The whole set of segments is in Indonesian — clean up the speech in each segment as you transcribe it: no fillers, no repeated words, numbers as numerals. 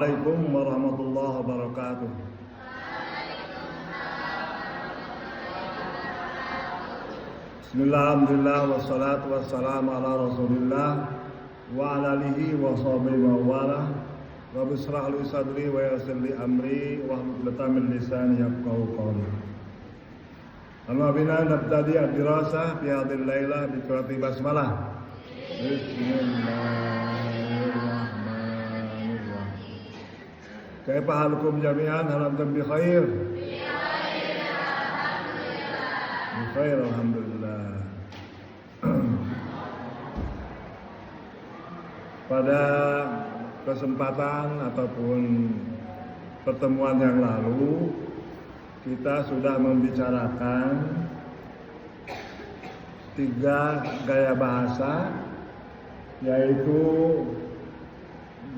Assalamualaikum warahmatullahi wabarakatuh. Bismillah, alhamdulillah, wassalatu wassalamu ala rasulillah wa ala alihi wa sahbihi wa wala. Rabbi shrah li sadri wa yassir li amri wa hlul 'uqdatam min lisani yafqahu qawli. Amma bina nabtadi ad-dirasah fi hadhihi al-lailah bi surati basmalah. Kaifa halukum jami'an? Hal antum bi khair? Bi khair, alhamdulillah. Pada kesempatan ataupun pertemuan yang lalu kita sudah membicarakan 3 gaya bahasa, yaitu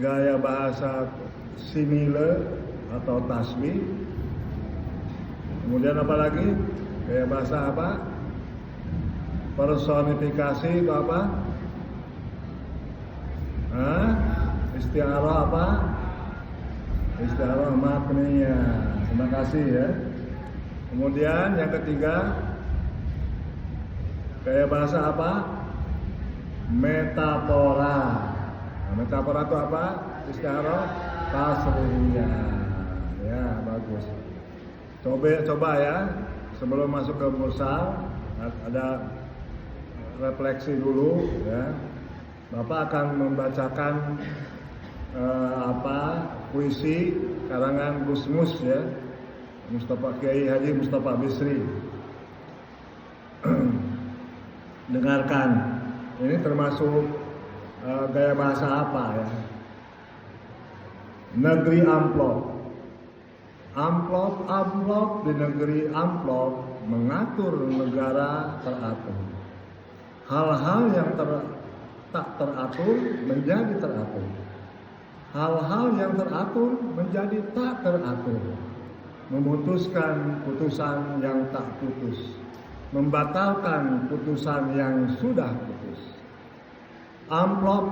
gaya bahasa simile atau tasbih. Kemudian apa lagi? Gaya bahasa apa? Personifikasi itu apa? Istiarah apa? Istiarah makniyah. Terima kasih ya. Kemudian yang ketiga, gaya bahasa apa? Metafora. Metafora itu apa? Istiarah tasrihiyah. Ya, bagus. Coba ya, sebelum masuk ke mursal ada refleksi dulu ya. Bapak akan membacakan puisi karangan Gus Mus ya, Kiai Haji Mustafa Bisri. Dengarkan. Ini termasuk gaya bahasa apa ya? Negeri amplop. Amplop di negeri amplop mengatur negara teratur. Hal-hal yang tak teratur menjadi teratur. Hal-hal yang teratur menjadi tak teratur. Memutuskan putusan yang tak putus. Membatalkan putusan yang sudah putus. Amplop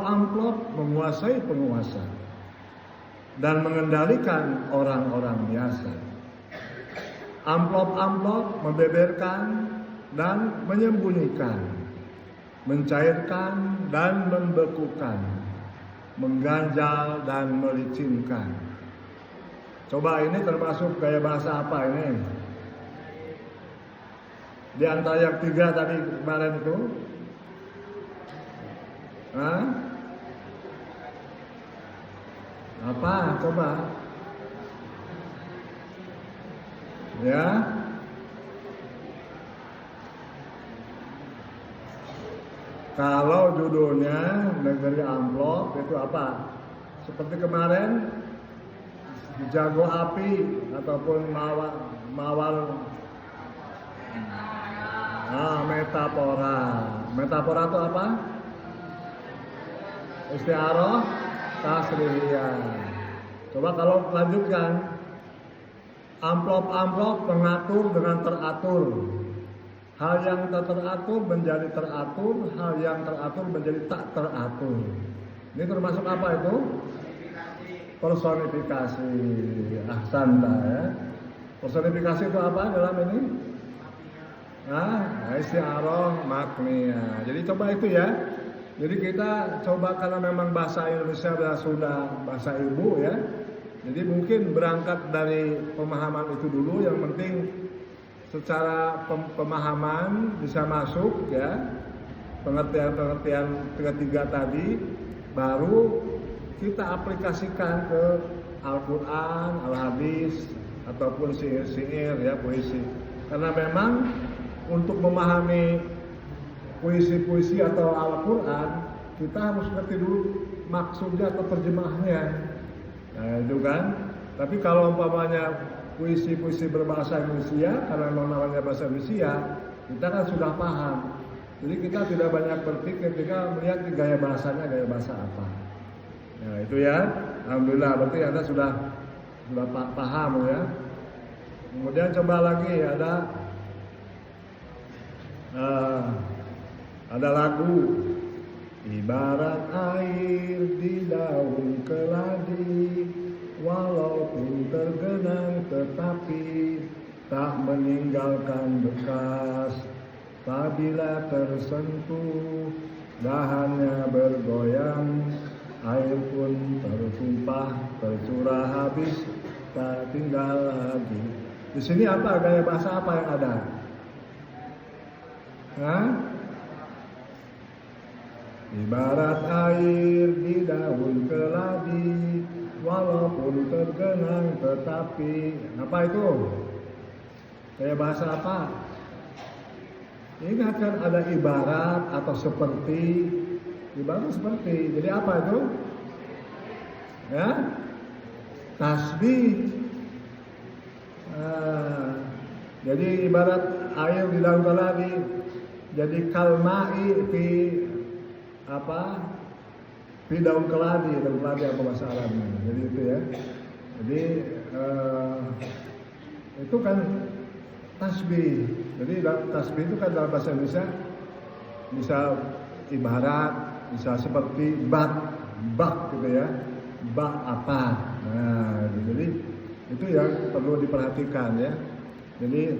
menguasai penguasa dan mengendalikan orang-orang biasa. Amplop membeberkan dan menyembunyikan, mencairkan dan membekukan, mengganjal dan melicinkan. Coba ini termasuk gaya bahasa apa ini? Di antara yang 3 tadi kemarin itu, apa? Coba. Ya. Kalau judulnya Negeri Amplop itu apa? Seperti kemarin jago api ataupun mawar. Metafora. Metafora itu apa? Istiarah tasrihiyah. Coba kalau lanjutkan, amplop mengatur dengan teratur. Hal yang tak teratur menjadi teratur, hal yang teratur menjadi tak teratur. Ini termasuk apa itu? Personifikasi. Ahsanta ya. Personifikasi itu apa dalam ini? Istiarah makniyah. Jadi coba itu ya. Jadi kita coba, karena memang bahasa Indonesia sudah bahasa ibu ya. Jadi mungkin berangkat dari pemahaman itu dulu. Yang penting secara pemahaman bisa masuk ya. Pengertian 3 tadi, baru kita aplikasikan ke Al-Quran, Al-Hadis, ataupun syair ya, puisi. Karena memang untuk memahami puisi-puisi atau Al-Quran, kita harus ngerti dulu maksudnya atau terjemahnya. Nah itu kan. Tapi kalau umpamanya puisi-puisi berbahasa Indonesia, karena memang namanya bahasa Indonesia, kita kan sudah paham. Jadi kita tidak banyak berpikir ketika melihat gaya bahasanya, gaya bahasa apa. Nah itu ya, alhamdulillah berarti Anda sudah paham ya. Kemudian coba lagi ada lagu Ibarat air di daun keladi, tergenang tetapi tak meninggalkan bekas. Apabila tersentuh dahannya bergoyang, air pun tertumpah, tercurah habis, tak tinggal lagi. Di sini apa gaya bahasa apa yang ada? Hah? Ibarat air di daun keladi, walaupun tergenang tetapi apa itu? Gaya bahasa apa? Ingat kan ada ibarat atau seperti. Ibarat seperti. Jadi apa itu? Ya, tasbih. Jadi ibarat air di daun keladi. Jadi kalmai fi apa? Fi daun keladi apa bahasa Arabnya. Jadi itu ya. Jadi itu kan tasbih. Jadi tasbih itu kan dalam bahasa Indonesia bisa ibarat, bisa seperti bak gitu ya, bak apa. Nah, jadi itu yang perlu diperhatikan ya. Jadi,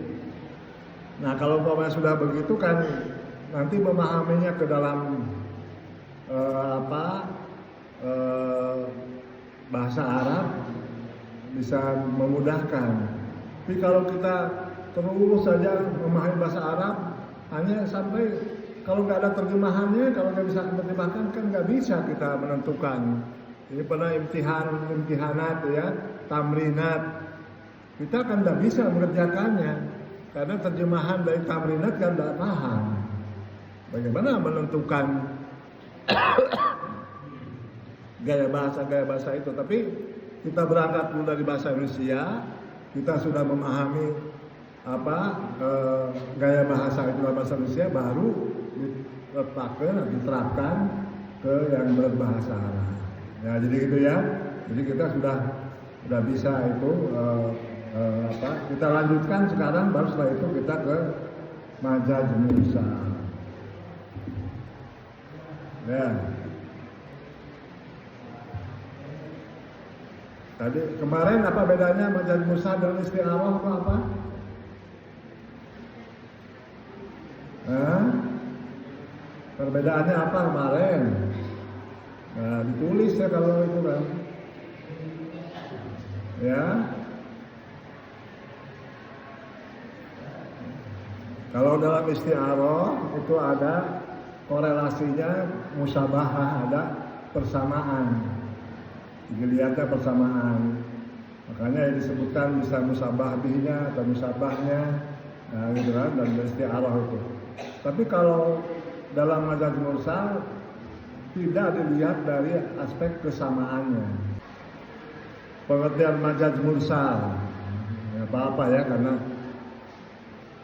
nah kalau umpamanya sudah begitu kan nanti memahaminya ke dalam bahasa Arab bisa memudahkan. Tapi kalau kita terus saja memahami bahasa Arab hanya sampai kalau nggak ada terjemahannya, kalau nggak bisa menerjemahkan kan nggak bisa kita menentukan. Ini pernah imtihanat ya, tamrinat. Kita kan nggak bisa mengerjakannya karena terjemahan dari tamrinat kan nggak paham. Bagaimana menentukan gaya bahasa itu? Tapi kita berangkat dulu dari bahasa Indonesia, kita sudah memahami gaya bahasa itu dalam bahasa Indonesia, baru diterapkan ke yang berbahasa Arab. Ya jadi gitu ya. Jadi kita sudah bisa itu kita lanjutkan sekarang, baru setelah itu kita ke Majaz Mursal. Ya. Tadi kemarin apa bedanya Majaz Mursal dan Isti'arah apa? Perbedaannya apa kemarin? Nah, ditulis ya kalau itu kan. Ya. Kalau dalam isti'arah itu ada korelasinya, musabahah, ada persamaan. Dilihatnya persamaan. Makanya yang disebutkan bisa musabah bihnya atau musabahnya, nah gitu kan, dan isti'arah itu. Tapi kalau dalam Majaz Mursal tidak dilihat dari aspek kesamaannya. Pengertian Majaz Mursal apa-apa ya, karena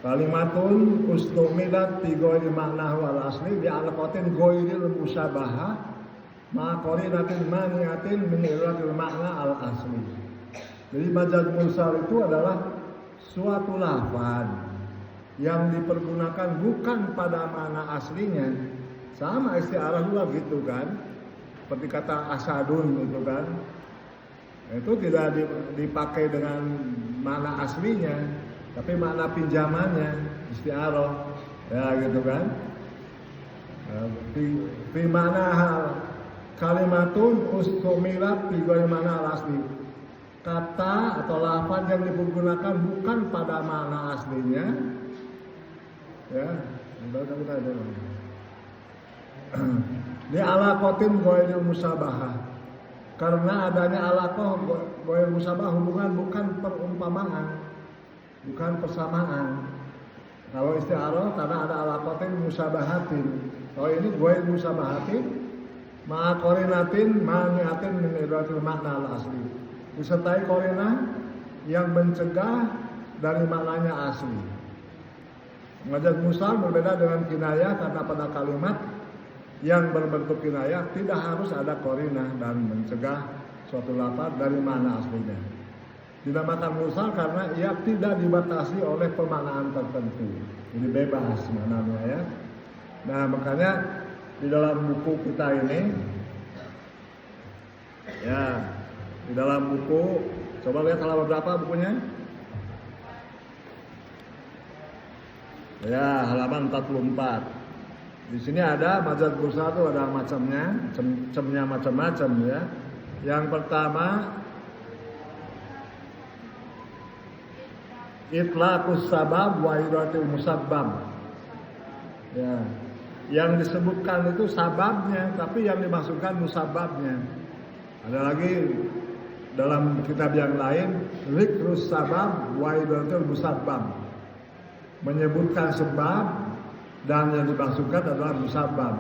kalimatun ustumilat fi ghairi ma'nahu al asli bi alaqatin ghairil musyabaha ma qarinatin maniatin min iratil makna al asli. Jadi Majaz Mursal itu adalah suatu lafaz yang dipergunakan bukan pada makna aslinya. Sama isti'arah juga gitu kan. Seperti kata asadun gitu kan. Itu tidak dipakai dengan makna aslinya, tapi makna pinjamannya, isti'arah. Ya gitu kan. Fi mana hal kalimatun ustumilat fi ghairi mana al asli. Kata atau lafaz yang dipergunakan bukan pada makna aslinya. Ya, di alaqatin ghairil musabahah. Karena adanya alaqah ghairil musabahah, hubungan bukan perumpamaan, bukan persamaan. Kalau isti'arah karena ada alaqatin musabahatin. Kalau ini ghairil musabahatin ma'a qarinatin maniatin min idratil makna al asli. Disertai qarinah yang mencegah dari maknanya asli. Majaz Mursal berbeda dengan kinayah karena pada kalimat yang berbentuk kinayah tidak harus ada qarinah dan mencegah suatu lafaz dari makna aslinya. Dinamakan mursal karena ia tidak dibatasi oleh pemaknaan tertentu. Jadi bebas maknanya ya. Nah, makanya di dalam buku kita ini ya Di dalam buku, coba lihat halaman berapa bukunya? Ya, halaman 44. Di sini ada mazhab bursa itu ada macamnya, cemnya macam-macam ya. Yang pertama itlaqus sabab wa iratul musabbab. Ya. Yang disebutkan itu sababnya, tapi yang dimasukkan musababnya. Ada lagi dalam kitab yang lain, zikrus sabab wa iratul musabbab. Menyebutkan sebab dan yang dimasukkan adalah musabab.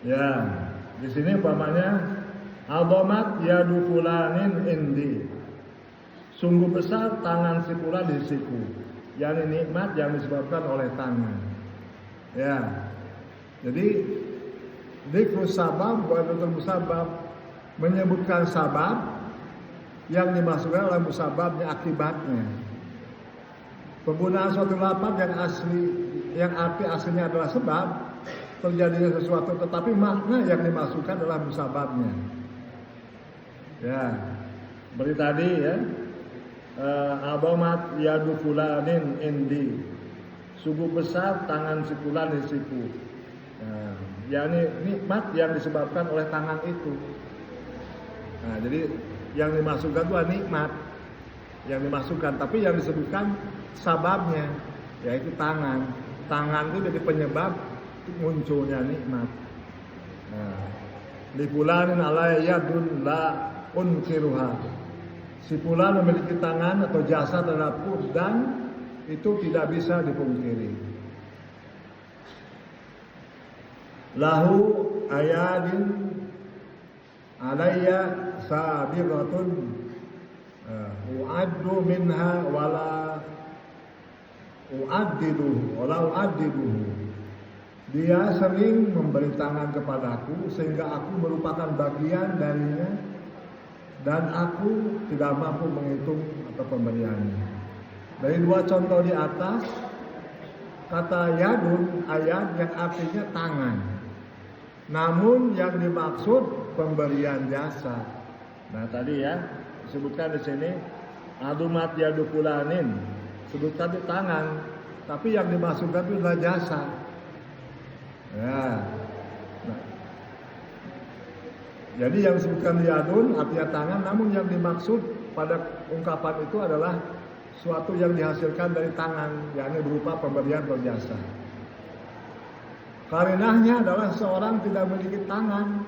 Ya, di sini umpamanya adomat yadu fulanin indi. Sungguh besar tangan si fulan di siku. Yani nikmat yang disebabkan oleh tangan. Ya, jadi dzikrus sabab wa iratul musabab, menyebutkan sabab yang dimasukkan oleh musababnya, akibatnya. Penggunaan suatu lafaz yang asli, yang arti aslinya adalah sebab terjadinya sesuatu, tetapi makna yang dimasukkan adalah musababnya. Ya, seperti tadi ya, adomat yadu fulanin indi. Sungguh besar tangan si fulan di siku. Nah, yakni nikmat yang disebabkan oleh tangan itu. Nah, jadi yang dimasukkan itu nikmat yang dimasukkan, tapi yang disebutkan sababnya, yaitu tangan. Tangan itu jadi penyebab munculnya nikmat. Nah, li fulanin alaihi yadun la unkiruha. Si fulan memiliki tangan atau jasa terhadapku dan itu tidak bisa dipungkiri. Lahu ayadin alayya sabiratun uaddu minha wala uaddiduhu. Dia sering memberi tangan kepadaku sehingga aku merupakan bagian darinya dan aku tidak mampu menghitung atau pemberiannya. Dari dua contoh di atas, kata yadun ayat yang artinya tangan. Namun yang dimaksud pemberian jasa. Nah tadi ya disebutkan di sini adumat yadu fulanin, sebutkan di tangan, tapi yang dimaksudkan itu adalah jasa. Ya. Nah, jadi yang disebutkan yadun artinya tangan, namun yang dimaksud pada ungkapan itu adalah suatu yang dihasilkan dari tangan, yakni berupa pemberian berjasa. Karenanya adalah seorang tidak memiliki tangan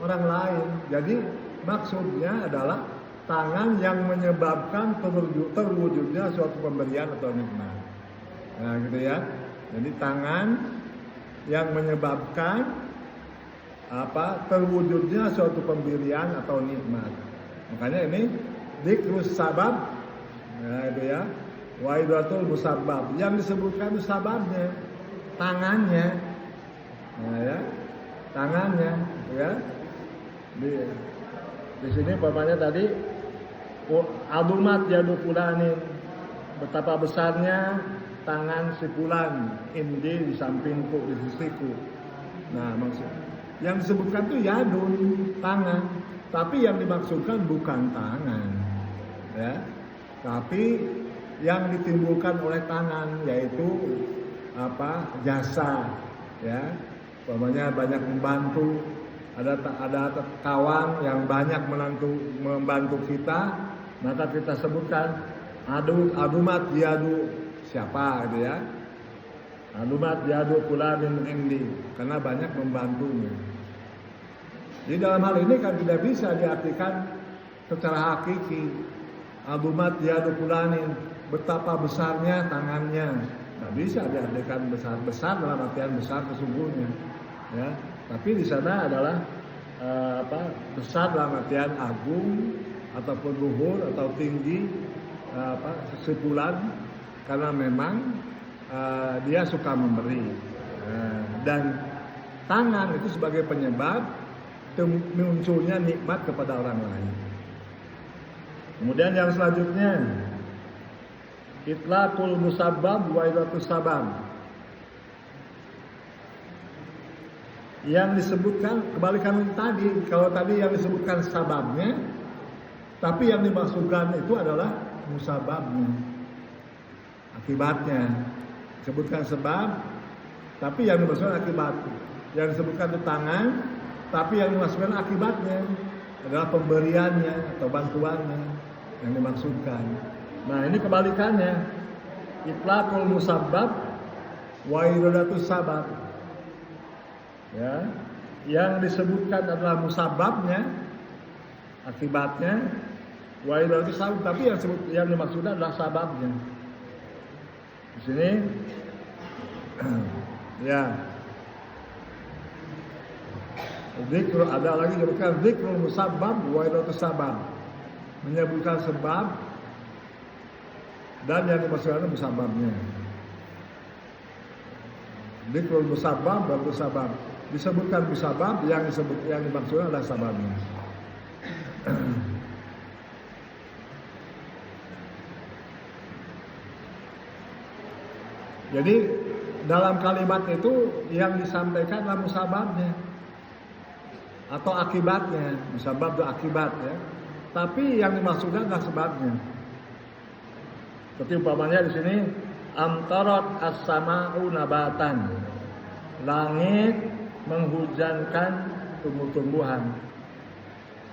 orang lain. Jadi maksudnya adalah tangan yang menyebabkan terwujudnya suatu pemberian atau nikmat. Nah gitu ya. Jadi tangan yang menyebabkan terwujudnya suatu pemberian atau nikmat. Makanya ini dzikrus sabab. Nah itu ya, wa iratul musabbab. Yang disebutkan itu sababnya, tangannya. Nah ya, tangannya, ya. Di sini umpamanya tadi adumat yadu fulanin, betapa besarnya tangan si fulan indi di sampingku, di sisiku. Nah maksud yang disebutkan itu yadun, tangan, tapi yang dimaksudkan bukan tangan, ya. Tapi yang ditimbulkan oleh tangan yaitu jasa, ya. Umpamanya banyak membantu, ada kawan yang banyak membantu kita, maka kita sebutkan adumat yadu siapa gitu ya. Adumat yadu fulanin indi, karena banyak membantunya. Jadi dalam hal ini kan tidak bisa diartikan secara hakiki. Adumat yadu fulanin, betapa besarnya tangannya. Tidak bisa diartikan besar dalam artian besar sesungguhnya, ya. Tapi di sana adalah besar dalam artian agung ataupun luhur atau tinggi, si fulan, karena memang dia suka memberi. Dan tangan itu sebagai penyebab munculnya nikmat kepada orang lain. Kemudian yang selanjutnya itlaqul musabbab wa iratus sabab. Yang disebutkan kebalikan tadi, kalau tadi yang disebutkan sababnya, tapi yang dimaksudkan itu adalah musababnya, akibatnya. Disebutkan sebab, tapi yang dimaksudkan akibat. Yang disebutkan itu tangan, tapi yang dimaksudkan akibatnya adalah pemberiannya atau bantuannya yang dimaksudkan. Nah, ini kebalikannya. Itlaqul musabbab wa iradatus sabab. Ya, yang disebutkan adalah musababnya, akibatnya, wa iradatus sabab, tapi yang dimaksudkan adalah sababnya. Di sini ya. Zikr, ada lagi disebutkan zikrul musabbab wa iradatus sabab. Menyebutkan sebab dan yang dimaksudkan musababnya. Zikrul musabbab wa iradatus sabab. Disebutkan musabab, yang dimaksudkan adalah sababnya. Jadi dalam kalimat itu yang disampaikan adalah musababnya atau akibatnya. Musabab itu akibat ya. Tapi yang dimaksudkan adalah sebabnya. Seperti umpamanya di sini amtarat as-sama'u nabatan. Langit menghujankan tumbuh-tumbuhan.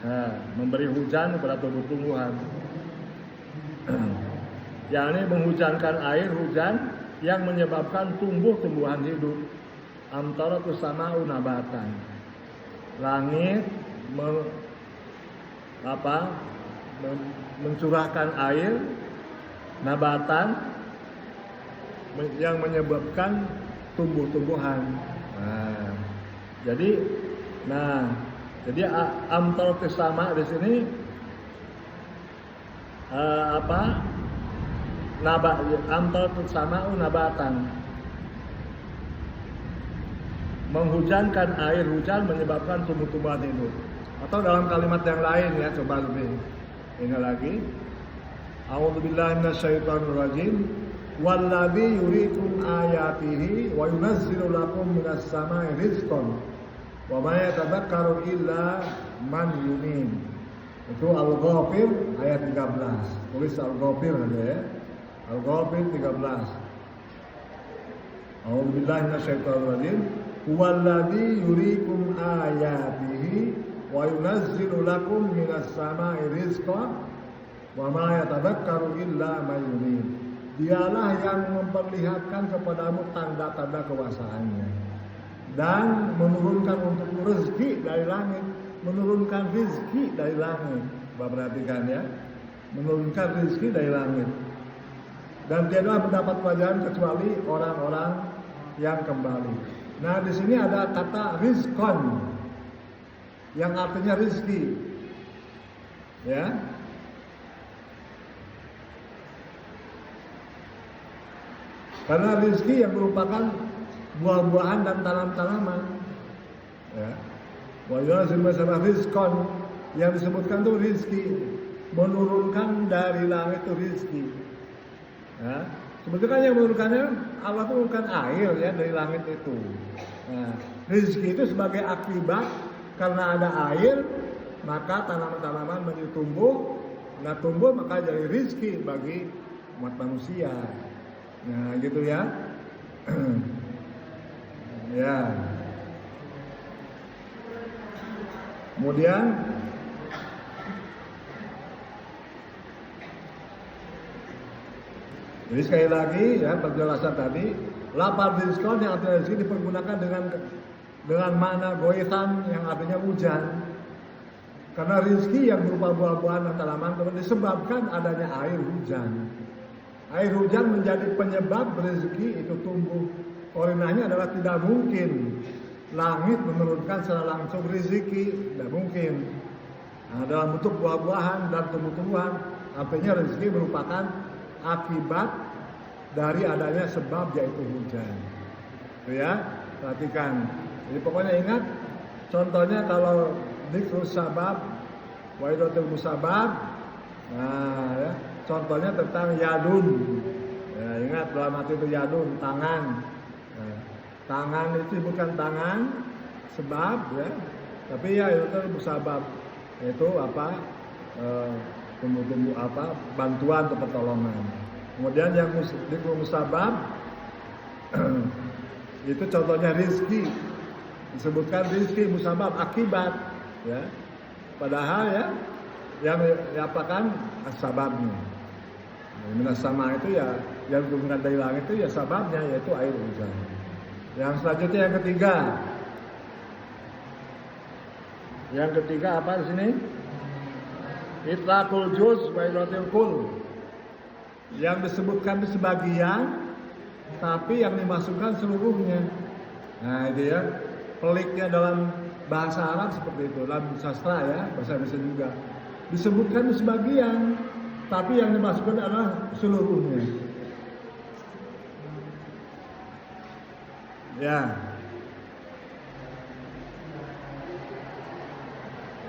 Nah, memberi hujan kepada tumbuh-tumbuhan. Yakni menghujankan air hujan yang menyebabkan tumbuh-tumbuhan hidup. Amtaratus sama'u nabatan. Langit mencurahkan air nabatan yang menyebabkan tumbuh-tumbuhan. Jadi amtaratus sama di sini amtaratus sama'u nabatan, menghujankan air hujan menyebabkan tumbuh-tumbuhan hidup. Atau dalam kalimat yang lain ya, coba lebih ini lagi. A'udzubillahi minasyaitonir rajim. Walladzi yuriikum ayatihi wa yunazzilu lakum minas samai rizqan wa ma yatadzakkaru illa man yunib. Itu Al-Ghafir ayat 13. Tulis Al-Ghafir aja ya. Al-Ghafir 13. A'udzubillahi minasyaitonir rajim. Walladzi yuriikum ayatihi wa yunazzilu lakum minas samai rizqan wa ma yatadzakkaru illa man yunib. Dialah yang memperlihatkan kepadamu tanda-tanda kekuasaannya dan menurunkan untukmu rezeki dari langit, menurunkan rezeki dari langit. Bapak perhatikan ya, menurunkan rezeki dari langit. Dan tiada mendapat pelajaran kecuali orang-orang yang kembali. Nah, di sini ada kata rizqan yang artinya rezeki. Ya. Karena rezeki yang merupakan buah-buahan dan tanam-tanaman. Ya. Wa yunazzilu minas rizqan, yang disebutkan itu rezeki, menurunkan dari langit itu rezeki. Ya. Sebetulnya yang menurunkannya Allah itu menurunkan air ya dari langit itu. Nah, rezeki itu sebagai akibat karena ada air, maka tanaman-tanaman menjadi tumbuh. Nah, tumbuh maka jadi rezeki bagi umat manusia. Nah, gitu ya. Ya. Kemudian jadi sekali lagi ya penjelasan tadi, lafaz rizqan yang artinya rezeki dipergunakan dengan makna goitan yang artinya hujan. Karena rezeki yang berupa buah-buahan dan tanaman disebabkan adanya air hujan. Air hujan menjadi penyebab rezeki itu tumbuh. Orinanya adalah tidak mungkin langit menurunkan secara langsung rezeki, tidak mungkin. Nah, dalam bentuk buah-buahan dan tumbuh-tumbuhan, artinya rezeki merupakan akibat dari adanya sebab yaitu hujan. Itu ya, perhatikan. Jadi pokoknya ingat, contohnya kalau dzikrus sabab wa iradatul musabab. Nah, ya. Contohnya tentang yadun. Ya, ingat dalam arti itu yadun, tangan. Nah, tangan itu bukan tangan, sebab ya, tapi ya itu musabab, yaitu apa, tumbuh-tumbuh apa, bantuan atau pertolongan. Kemudian yang dikru musabab itu contohnya rizki, disebutkan rizki musabab akibat ya, padahal ya yang diapakan sababnya. Minas sama itu ya yang turunkan dari langit itu ya sababnya, yaitu air hujan. Yang selanjutnya yang ketiga apa di sini? Itlaqul juz wa idratil kull. Yang disebutkan di sebagian, tapi yang dimasukkan seluruhnya. Nah itu ya, peliknya dalam bahasa Arab seperti itu, dalam sastra ya, bahasa Indonesia juga. Disebutkan di sebagian, tapi yang dimasukkan adalah seluruhnya. Ya.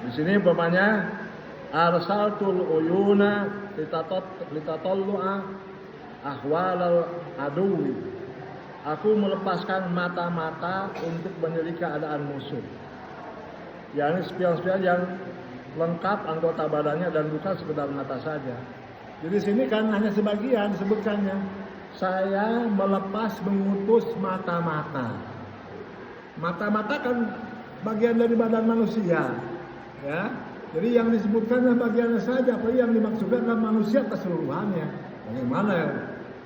Di sini umpamanya arsaltul uyuna litatallu'a ahwalal aduwi. Aku melepaskan mata-mata untuk menyelidiki keadaan musuh. yakni spion-spion yang lengkap anggota badannya dan bukan sekedar mata saja. Jadi sini kan hanya sebagian disebutkannya. Saya melepas mengutus mata-mata. Mata-mata kan bagian dari badan manusia, ya. Jadi yang disebutkan bagiannya saja, tapi yang dimaksudkan adalah manusia keseluruhannya. Bagaimana ya?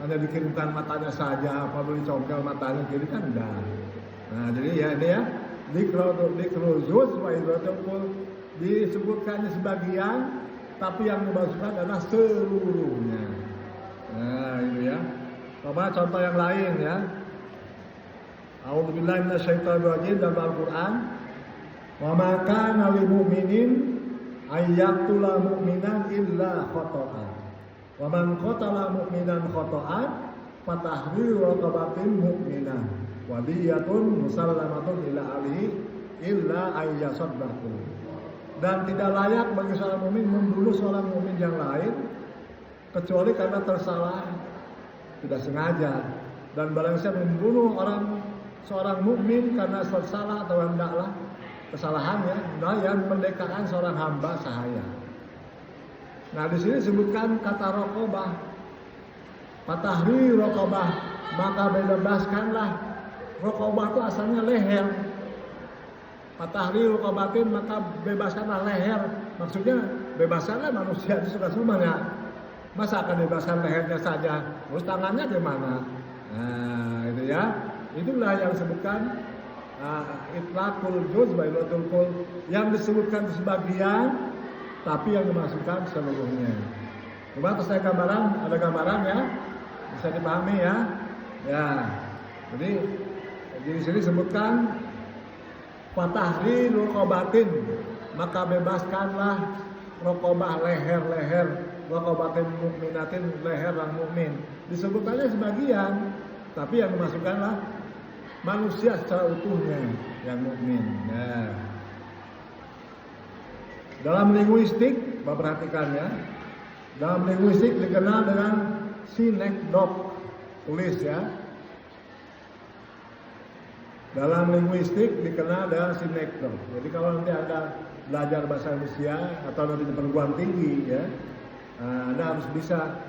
Hanya dikirimkan matanya saja, apa boleh congkel matanya, jadi kan enggak. Nah, jadi ya ini ya, dikruzus wa idratul disebutkannya sebagian, tapi yang dimaksudkan adalah seluruhnya. Nah, itu ya. Coba contoh yang lain ya. A'udzubillahi minasyaitonirrajim dalam Al-Qur'an. Wa ma kana lil mu'minin ayyaqtula mu'minan illa khata'an. Wa man qatala mu'minan khata'an fatahriru raqabatin mu'minah wa diyatun musallamatun ila alihi illa ayyasaddaqu. Dan tidak layak bagi seorang mukmin membunuh seorang mukmin yang lain kecuali karena tersalah, tidak sengaja. Dan barang siapa membunuh seorang mukmin karena tersalah atau hendaklah kesalahannya, nah yang merdekakan seorang hamba sahaya. Nah di sini disebutkan kata raqabah, fatahri raqabah, maka bebaskanlah. Raqabah itu asalnya leher. Fatahri raqabatin, maka bebaskanlah leher. Maksudnya bebaskanlah manusia itu suka semuanya. Masa akan bebaskan lehernya saja, terus tangannya gimana? Nah itu ya, itulah yang disebutkan itlaqul juz wa idratul kull, yang disebutkan sebagian tapi yang dimasukkan seluruhnya. Coba terus ada gambaran ya, bisa dipahami ya. Ya, jadi di sini disebutkan fatahri raqabatin, maka bebaskanlah raqabah leher-leher, raqabatin mukminatin, leher yang mukmin. Disebutkannya sebagian, tapi yang dimasukkanlah manusia secara utuhnya yang mukmin. Nah, dalam linguistik, perhatikan ya. Dalam linguistik dikenal dengan sinekdok, tulis ya. Dalam linguistik dikenal dengan sinekdok. Jadi kalau nanti Anda belajar bahasa Indonesia atau nanti di perguruan tinggi ya, Anda harus bisa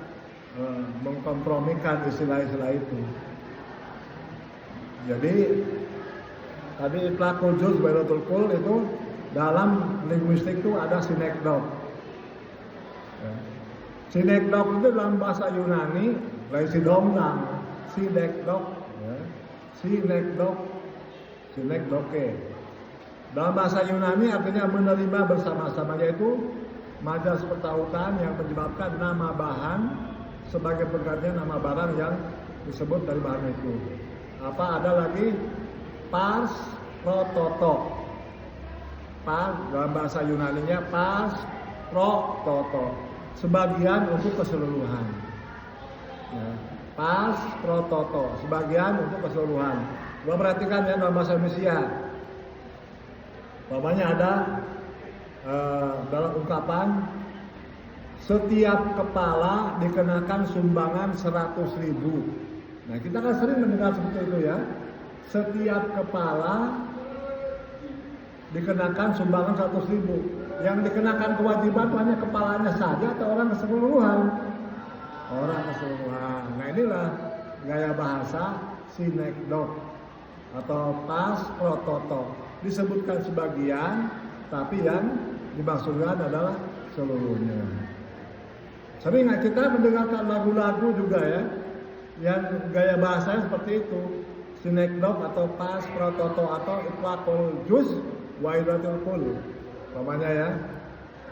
mengkompromikan istilah-istilah itu. Jadi tadi itlaqul juz wa idratul kull itu dalam linguistik itu ada sinekdok. Ya. Sinekdok itu dalam bahasa Yunani lain sidomnang, sinekdok, ya. Sinekdoke. Dalam bahasa Yunani artinya menerima bersama-sama, yaitu majas pertautan yang menyebabkan nama bahan sebagai penggantian nama barang yang disebut dari bahan itu. Apa ada lagi pars prototo. Pas dalam bahasa Yunaninya pas prototo, sebagian untuk keseluruhan. Ya, pas prototo, sebagian untuk keseluruhan. Gua perhatikan ya dalam bahasa Indonesia. Namanya ada dalam ungkapan setiap kepala dikenakan sumbangan 100.000. Nah kita kan sering mendengar seperti itu ya. Setiap kepala dikenakan sumbangan 100.000. Yang dikenakan kewajiban itu hanya kepalanya saja atau orang keseluruhan? Orang keseluruhan. Nah inilah gaya bahasa sinekdok atau pas pro toto. Disebutkan sebagian, tapi yang dimaksudkan adalah seluruhnya. Sering nggak kita mendengarkan lagu-lagu juga ya, yang gaya bahasanya seperti itu, sinekdok atau pas pro toto atau itlaqul juz wa idratul kul. Umpamanya ya,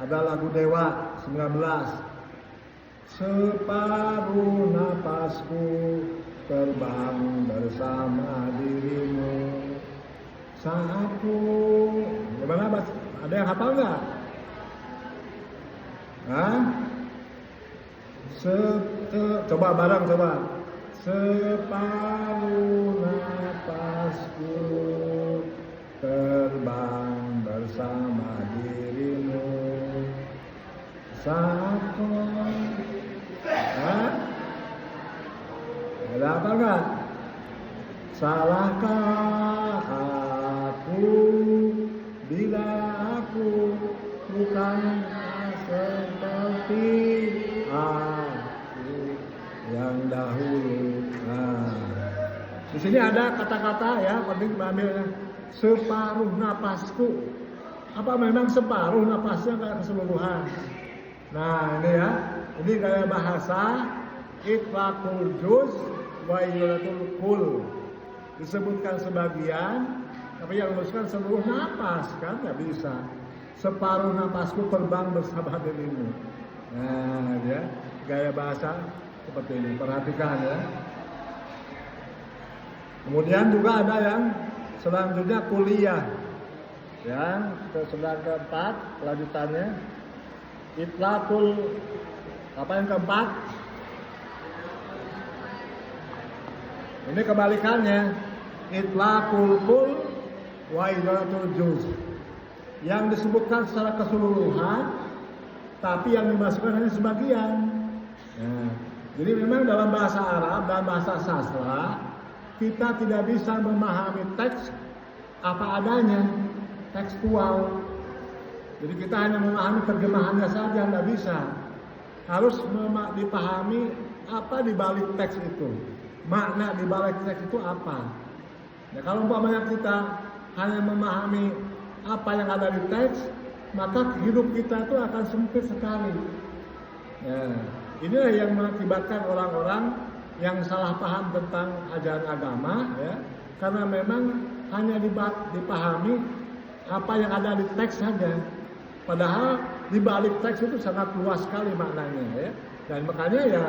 ada lagu Dewa 19. Separuh napasku terbang bersama dirimu saatku. Gimana Mas? Ada yang hafal nggak? Hah? Coba bareng coba. Separuh napasku terbang bersama dirimu saatku. Hah? Ada apa enggak? Salahkah aku bila aku bukan seperti aku yang dahulu? Nah, di sini ada kata-kata ya penting diambilnya. Separuh napasku. Apa memang separuh napasnya kayak keseluruhan? Nah ini ya, ini gaya bahasa itlaqul juz wa idratul kul. Disebutkan sebagian, tapi yang dimaksudkan seluruh napas kan nggak bisa. Separuh napasku terbang bersama dirimu. Nah ya, gaya bahasa seperti ini. Perhatikan ya. Kemudian juga ada yang selanjutnya kuliah. Ya, kesudahan keempat kelanjutannya itlaqul apa yang keempat? Ini kebalikannya. Itlaqul kul wa idratul juz. Yang disebutkan secara keseluruhan, tapi yang dimasukkan hanya sebagian. Nah, jadi memang dalam bahasa Arab dan bahasa sastra kita tidak bisa memahami teks apa adanya, tekstual. Jadi kita hanya memahami terjemahannya saja, nggak bisa. Harus dipahami apa di balik teks itu, makna di balik teks itu apa. Ya, kalau umpamanya kita hanya memahami apa yang ada di teks, maka hidup kita itu akan sempit sekali. Ya, inilah yang mengakibatkan orang-orang yang salah paham tentang ajaran agama, ya, karena memang hanya dipahami apa yang ada di teks saja. Padahal di balik teks itu sangat luas sekali maknanya, ya. Dan makanya ya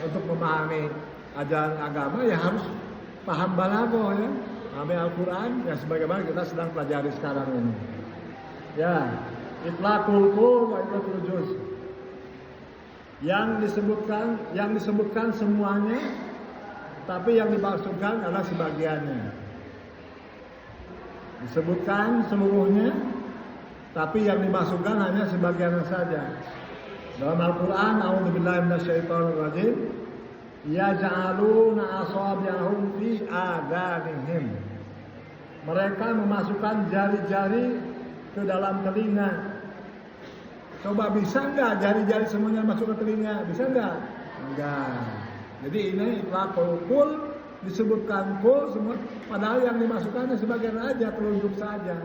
untuk memahami ajaran agama ya harus paham balaghah ya, pahami Al-Quran ya sebagaimana kita sedang pelajari sekarang ini. Ya, itlaqul kul wa idratul juz. Yang disebutkan semuanya, tapi yang dimaksudkan adalah sebagiannya. Disebutkan seluruhnya, tapi yang dimasukkan hanya sebagian saja. Dalam Al-Quran, a'udzubillahi minasyaitonirrajim, yaj'aluna asabi'ahum fi adanihim. Mereka memasukkan jari-jari ke dalam telinga. Coba bisa enggak jari-jari semuanya masuk ke telinga? Bisa enggak? Enggak. Jadi ini itlaqul kul, disebutkan kul semua, padahal yang dimasukkannya sebagian aja, telunjuk saja.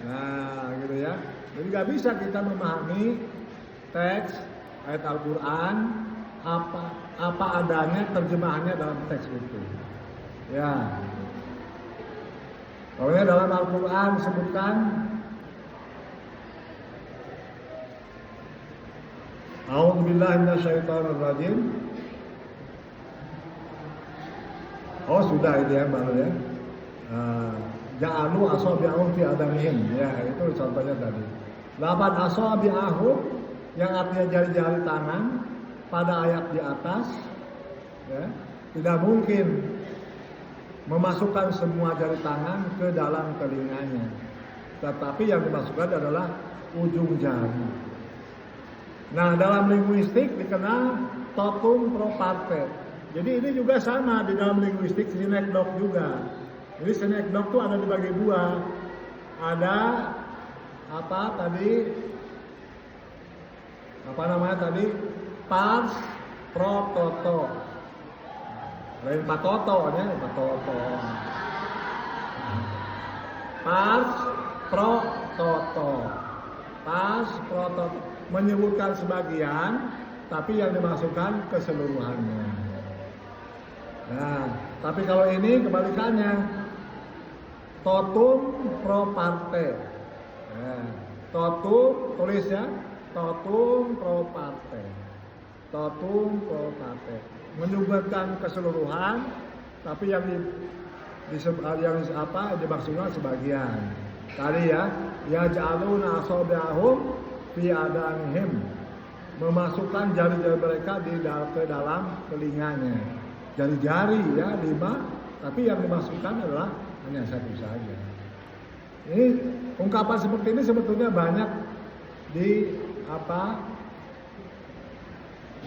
Nah, gitu ya. Jadi nggak bisa kita memahami teks ayat Al-Quran apa adanya terjemahannya dalam teks itu. Ya. Pokoknya dalam Al-Quran disebutkan a'udzubillahi minasyaitonirrajim. Oh sudah itu ya baru ya. Ja'alu asabi'ahum fi adanihim. Ya, itu contohnya tadi. Lapan asabi'ahum yang artinya jari-jari tangan pada ayat di atas, ya, tidak mungkin memasukkan semua jari tangan ke dalam telinganya. Tetapi yang dimasukkan adalah ujung jari. Nah, dalam linguistik dikenal totum pro parte. Jadi ini juga sama di dalam linguistik sinekdok juga. Jadi sinekdok itu ada dibagi dua. ada apa tadi? Apa namanya tadi? Pars pro toto. Lain patoto nya, patoto. Pars pro toto. Pars pro toto menyebutkan sebagian, tapi yang dimasukkan keseluruhannya. Nah, tapi kalau ini kebalikannya, totum pro parte. Nah, totum tulis ya, totum pro parte. Totum pro parte menyebutkan keseluruhan, tapi yang dimaksudkan sebagian. Tadi ya ja'aluna asabi'ahum fi adanihim, memasukkan jari-jari mereka ke dalam telinganya. Jari-jari ya 5, tapi yang dimasukkan adalah hanya 1 saja. Ini ungkapan seperti ini sebetulnya banyak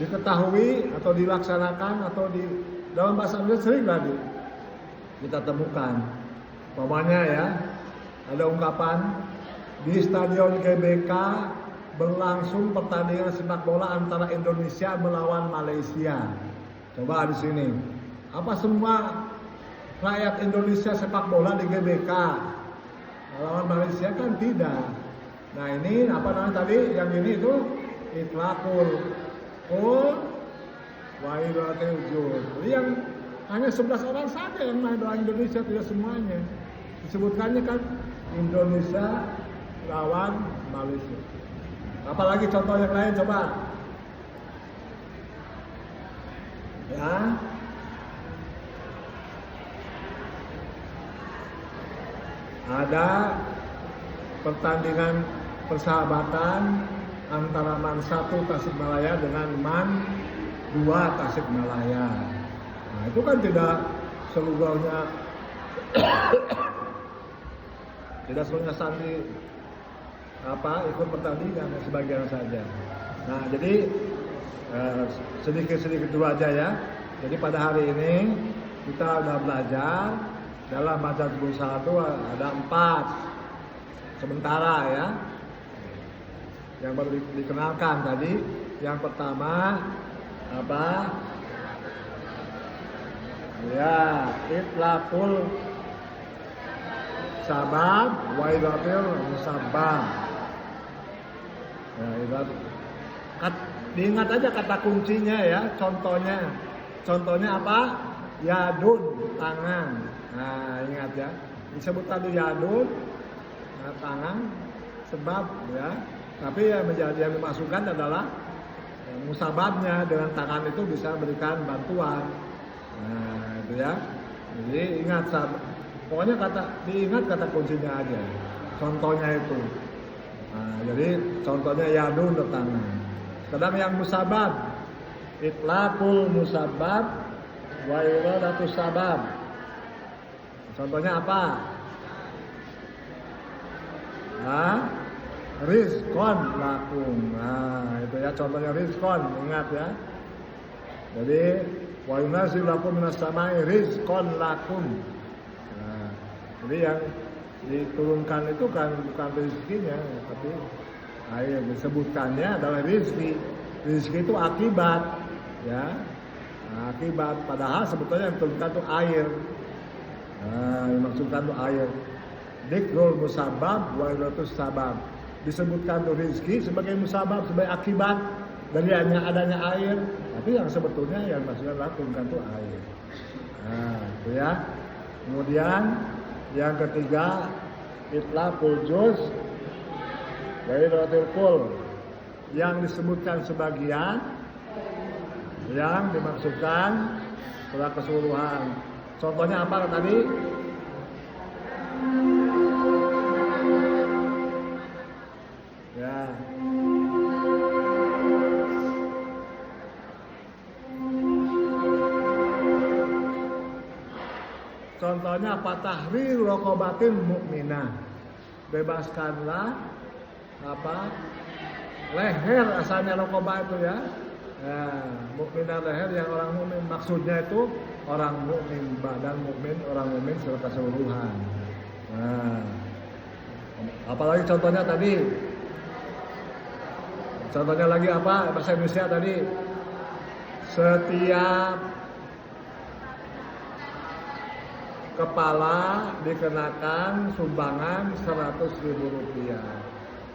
diketahui atau dilaksanakan atau di dalam bahasa Inggris sering kita temukan. Umpamanya ya, ada ungkapan di Stadion GBK berlangsung pertandingan sepak bola antara Indonesia melawan Malaysia. Coba di sini, apa semua rakyat Indonesia sepak bola di GBK melawan Malaysia? Kan tidak. Nah ini apa namanya tadi? Yang ini itu itlaqul wailatul juz. Jadi yang hanya 11 orang saja yang main orang Indonesia, tidak semuanya. Disebutkannya kan Indonesia lawan Malaysia. Apalagi contoh yang lain coba. Ya. Ada pertandingan persahabatan antara MAN 1 Tasikmalaya dengan MAN 2 Tasikmalaya. Nah, itu kan tidak seluruhnya sandi ikut pertandingan, sebagian saja. Nah, jadi sedikit-sedikit dulu aja ya. Jadi pada hari ini kita sudah belajar dalam baca berusaha itu ada 4 sementara ya. Yang baru dikenalkan tadi, yang pertama apa? Ya, itlaqul sabab wa idafil musabbab. Ya, diingat aja kata kuncinya ya, contohnya apa? Yadun, tangan. Nah, ingat ya, disebut tadi yadun, tangan, sebab ya. Tapi yang dimasukkan adalah musababnya, dengan tangan itu bisa berikan bantuan. Nah, itu ya. Jadi ingat, pokoknya diingat kata kuncinya aja. Contohnya itu. Nah, jadi contohnya yadun, tangan. Sedang yang musabab, itlaqul musabab wa iradatus sabab. Contohnya apa? Nah, rizqon lakum. Nah, itu ya contohnya rizqon, ingat ya. Jadi wa yunazzilu lakum minas samai rizqon lakum. Nah, jadi yang diturunkan itu kan bukan rezekinya, tapi air disebutkannya adalah rezeki. Rezeki itu akibat, ya. Nah, akibat, padahal sebetulnya yang diturunkan itu air. Nah, dimaksudkan itu air. Dzikrul musabab wa iratus sabab. Disebutkan itu rezeki sebagai musabab, sebagai akibat dari adanya air, tapi yang sebetulnya yang maksudnya lakukan itu air. Nah, itu ya. Kemudian yang ketiga, itlaqul juz wa iratul kull. Yang disebutkan sebagian, yang dimaksudkan setelah keseluruhan. Contohnya apa tadi? Ya. Contohnya fatahrir raqabatin mukminah. Bebaskanlah leher, asalnya raqabah itu ya. Ya, mukminah leher yang orang mukmin, maksudnya itu orang mukmin, badan mukmin, orang mukmin secara keseluruhan. Nah, Apalagi contohnya tadi. Contohnya lagi apa? Bahasa Indonesia tadi. Setiap kepala dikenakan sumbangan 100.000 rupiah.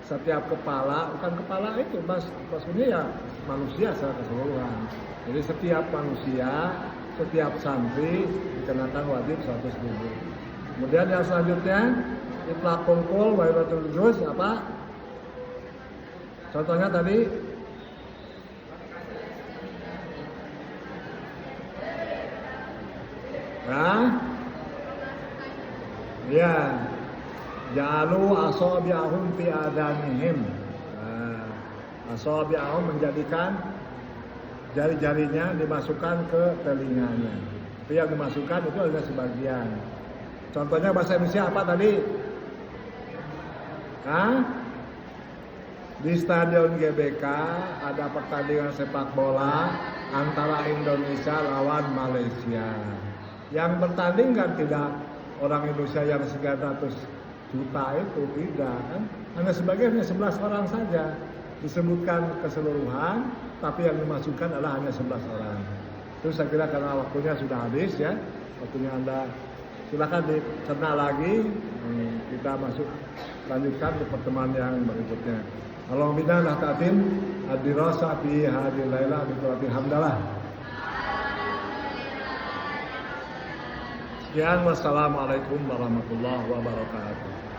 Setiap kepala, bukan kepala itu, maksudnya ya manusia secara keseluruhan. Jadi setiap manusia, setiap santri dikenakan wajib 100.000. Kemudian yang selanjutnya, itlaq kungkul, wailatul juz, apa? Contohnya tadi, nah, ya, ja'alu asabi'ahum fi adanihim. Nah, asabi'ahum menjadikan jari-jarinya dimasukkan ke telinganya. Tapi yang dimasukkan itu hanya sebagian. Contohnya bahasa Indonesia apa tadi? Hah? Di Stadion GBK ada pertandingan sepak bola antara Indonesia lawan Malaysia. Yang bertanding kan tidak orang Indonesia yang 900 juta itu, tidak kan? Hanya sebagian, hanya 11 orang saja. Disebutkan keseluruhan, tapi yang dimasukkan adalah hanya 11 orang. Itu saya kira karena waktunya sudah habis ya. Waktunya Anda silakan dicerna lagi. Kita lanjutkan ke pertemuan yang berikutnya. Allahumma nahtatim ad-dirasa fi hadhil lailah bi qiratil hamdalah. Sekian, wassalamualaikum warahmatullahi wabarakatuh.